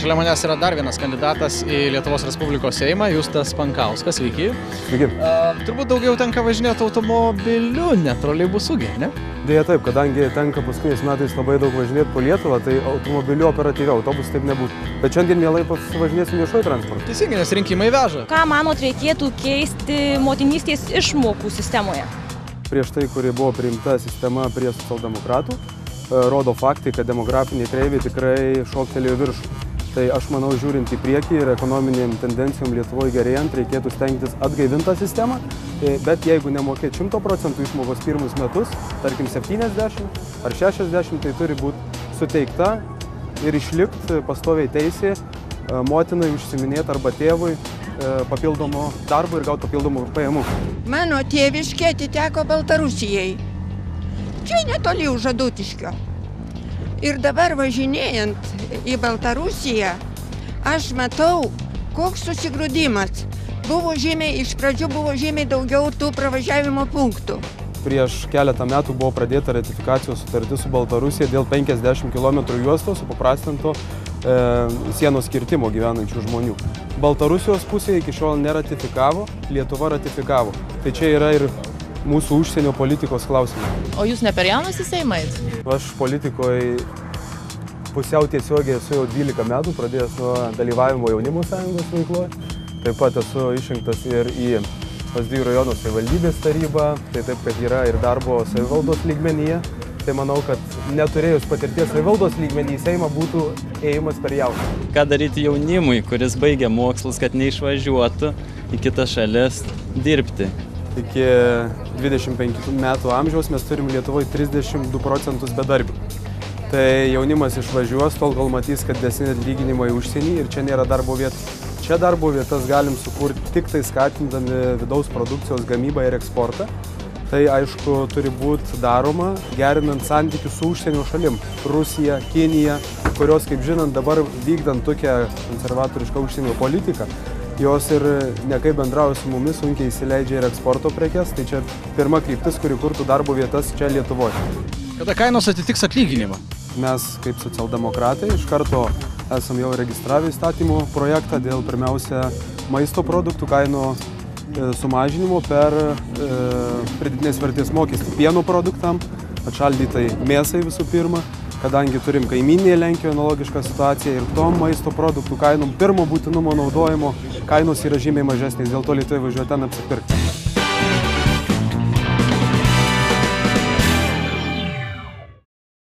Šalia manęs yra dar vienas kandidatas į Lietuvos Respublikos Seimą, Justas Pankauskas. Sveiki. Sveiki. Turbūt daugiau tenka važinėti automobiliu, ne troleibusu, ne? Deja taip, kadangi tenka paskutiniais metais labai daug važinėti po Lietuvą, tai automobiliu operatyviau, autobus taip nebūtų. Bet šiandien mielai pasivažinėsim viešuoju transportu. Teisingai, nes rinkimai veža. Ką manot reikėtų keisti motinystės išmokų sistemoje? Prieš tai, kuri buvo priimta sistema prie socialdemokratų, rodo faktai, kad demografiniai kreiviai tikrai šoktelėjo viršų. Tai aš manau, žiūrint į priekį ir ekonominėm tendencijom Lietuvoje gerėjant, reikėtų stengtis atgaivintą sistemą, bet jeigu nemokėti 100% išmokos pirmus metus, tarkim 70 ar 60, tai turi būti suteikta ir išlikti pastoviai teisė motinai užsiiminėti arba tėvui papildomo darbo ir gauti papildomų pajamų. Mano tėviškė atiteko Baltarusijai. Čia netoli už Adutiškio. Ir dabar važinėjant į Baltarusiją, aš matau, koks susigrūdimas. Iš pradžių buvo žymiai daugiau tų pravažiavimo punktų. Prieš keletą metų buvo pradėta ratifikacijos sutartis su Baltarusija dėl 50 km juostos supaprastinto sienos kirtimo gyvenančių žmonių. Baltarusijos pusėje iki šiol neratifikavo, Lietuva ratifikavo. Tai čia yra ir mūsų užsienio politikos klausimai. O jūs ne per jaunas į Seimą eit? Aš politikoje pusiau tiesiogiai esu jau 12 metų, pradėjęs nuo dalyvavimo jaunimo sąjungos veikloje. Taip pat esu išrinktas ir į Lazdijų rajono savivaldybės tarybą, tai taip, kad yra ir darbo savivaldos lygmenyje. Tai manau, kad neturėjus patirties savivaldos lygmenį į Seimą būtų ėjimas per jauną. Ką daryti jaunimui, kuris baigia mokslus, kad neišvažiuotų į kitas šalis dirbti? Iki 25 metų amžiaus mes turim Lietuvoje 32% bedarbių. Tai jaunimas išvažiuos, tol kol matys, kad didesni atlyginimai užsienį ir čia nėra darbo vietų. Čia darbo vietas galim sukurti tik tai skatindami vidaus produkcijos gamybą ir eksportą. Tai aišku turi būti daroma gerinant santykius su užsienio šalim. Rusija, Kinija, kurios, kaip žinant, dabar vykdant tokią konservatorišką užsienio politiką, jos ir nekaip bendrauja su mumis, sunkiai įsileidžia ir eksporto prekes, tai čia pirma kryptis, kuri kurtų darbo vietas čia Lietuvoje. Kada kainos atitiks atlyginimą? Mes, kaip socialdemokratai, iš karto esam jau registravę įstatymų projektą dėl pirmiausia maisto produktų kainų sumažinimo per pridėtinės vertės mokestį pieno produktam, atšaldytai mėsai visų pirma, kadangi turim kaimynėje Lenkijoje analogišką situaciją ir tom maisto produktų kainom pirmo būtinumo naudojimo kainos yra žymiai mažesnės, dėl to Lietuvoje važiuoja ten apsipirkti.